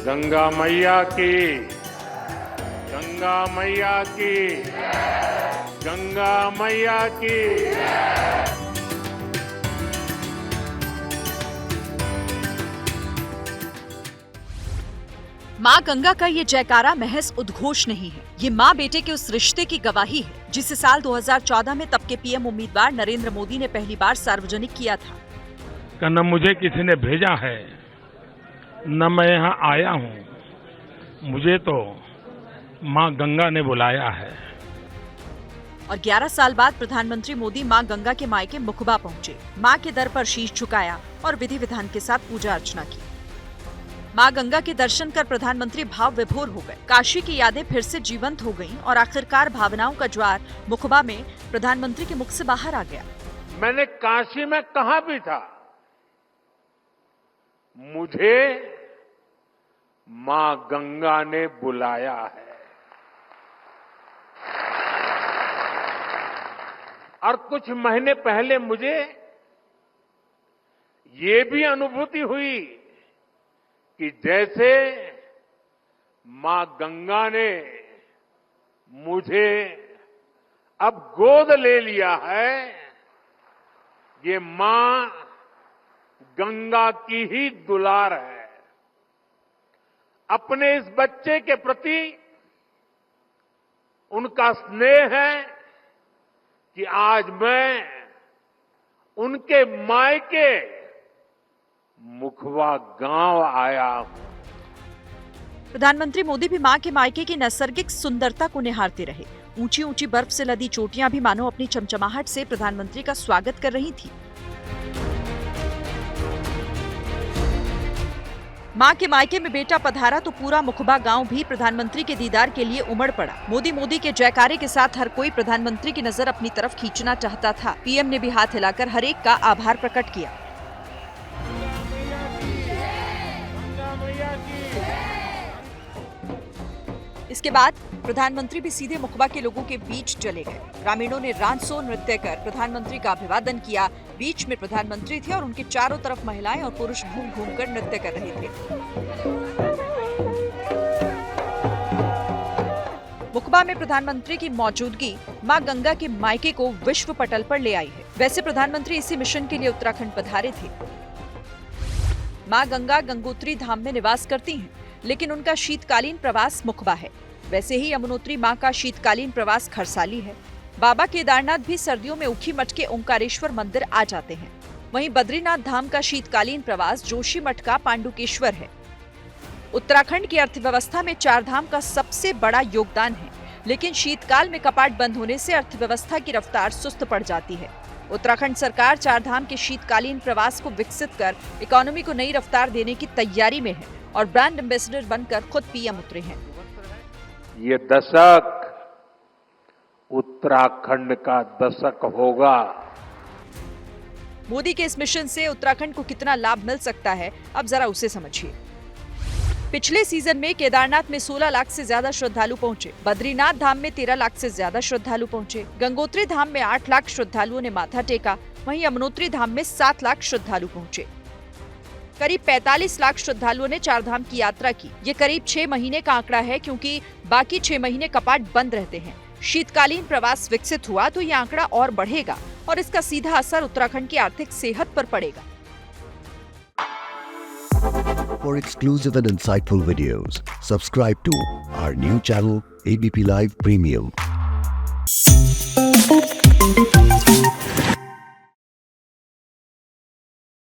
गंगा मैया की, गंगा मैया की, गंगा मैया की। माँ गंगा का ये जयकारा महज उद्घोष नहीं है, ये माँ बेटे के उस रिश्ते की गवाही है जिसे साल 2014 में तब के पीएम उम्मीदवार नरेंद्र मोदी ने पहली बार सार्वजनिक किया था। न मुझे किसी ने भेजा है, न मैं यहाँ आया हूँ, मुझे तो माँ गंगा ने बुलाया है। और 11 साल बाद प्रधानमंत्री मोदी माँ गंगा के मायके मुखबा पहुँचे, माँ के दर पर शीश झुकाया और विधि विधान के साथ पूजा अर्चना की। माँ गंगा के दर्शन कर प्रधानमंत्री भाव विभोर हो गए। काशी की यादें फिर से जीवंत हो गईं और आखिरकार भावनाओं का ज्वार मुखबा में प्रधानमंत्री के मुख से बाहर आ गया। मैंने काशी में कहा भी था, मुझे माँ गंगा ने बुलाया है। और कुछ महीने पहले मुझे ये भी अनुभूति हुई कि जैसे माँ गंगा ने मुझे अब गोद ले लिया है, ये माँ गंगा की ही दुलार है। अपने इस बच्चे के प्रति उनका स्नेह है कि आज मैं उनके मायके मुखबा गांव आया हूं। प्रधानमंत्री मोदी भी मां के मायके की नैसर्गिक सुंदरता को निहारते रहे। ऊंची ऊंची बर्फ से लदी चोटियां भी मानो अपनी चमचमाहट से प्रधानमंत्री का स्वागत कर रही थी। मां के मायके में बेटा पधारा तो पूरा मुखबा गांव भी प्रधानमंत्री के दीदार के लिए उमड़ पड़ा। मोदी के जयकारे के साथ हर कोई प्रधानमंत्री की नजर अपनी तरफ खींचना चाहता था। पीएम ने भी हाथ हिलाकर हर एक का आभार प्रकट किया। इसके बाद प्रधानमंत्री भी सीधे मुखबा के लोगों के बीच चले गए। ग्रामीणों ने रांसो नृत्य कर प्रधानमंत्री का अभिवादन किया। बीच में प्रधानमंत्री थे और उनके चारों तरफ महिलाएं और पुरुष घूम घूम कर नृत्य कर रहे थे। मुखबा में प्रधानमंत्री की मौजूदगी मां गंगा के मायके को विश्व पटल पर ले आई है। वैसे प्रधानमंत्री इसी मिशन के लिए उत्तराखंड पधारे थे। मां गंगा गंगोत्री धाम में निवास करती हैं, लेकिन उनका शीतकालीन प्रवास मुखबा है। वैसे ही यमुनोत्री मां का शीतकालीन प्रवास खरसाली है। बाबा केदारनाथ भी सर्दियों में ऊखी मठ के ओंकारेश्वर मंदिर आ जाते हैं। वहीं बद्रीनाथ धाम का शीतकालीन प्रवास जोशी मठ का पांडुकेश्वर है। उत्तराखंड की अर्थव्यवस्था में चार धाम का सबसे बड़ा योगदान है, लेकिन शीतकाल में कपाट बंद होने से अर्थव्यवस्था की रफ्तार सुस्त पड़ जाती है। उत्तराखंड सरकार चार धाम के शीतकालीन प्रवास को विकसित कर इकोनॉमी को नई रफ्तार देने की तैयारी में है और ब्रांड एम्बेसडर बनकर खुद पीएम उतरे हैं। ये दशक उत्तराखंड का दशक होगा। मोदी के इस मिशन से उत्तराखंड को कितना लाभ मिल सकता है, अब जरा उसे समझिए। पिछले सीजन में केदारनाथ में 16 लाख से ज्यादा श्रद्धालु पहुंचे। बद्रीनाथ धाम में 13 लाख से ज्यादा श्रद्धालु पहुंचे। गंगोत्री धाम में 8 लाख श्रद्धालुओं ने माथा टेका। वहीं यमुनोत्री धाम में 7 लाख श्रद्धालु पहुंचे। करीब 45 लाख श्रद्धालुओं ने चार धाम की यात्रा की। ये करीब 6 महीने का आंकड़ा है, क्योंकि बाकी 6 महीने कपाट बंद रहते हैं। शीतकालीन प्रवास विकसित हुआ तो ये आंकड़ा और बढ़ेगा और इसका सीधा असर उत्तराखंड की आर्थिक सेहत पर पड़ेगा। For exclusive and insightful videos, subscribe to our new channel ABP Live Premium.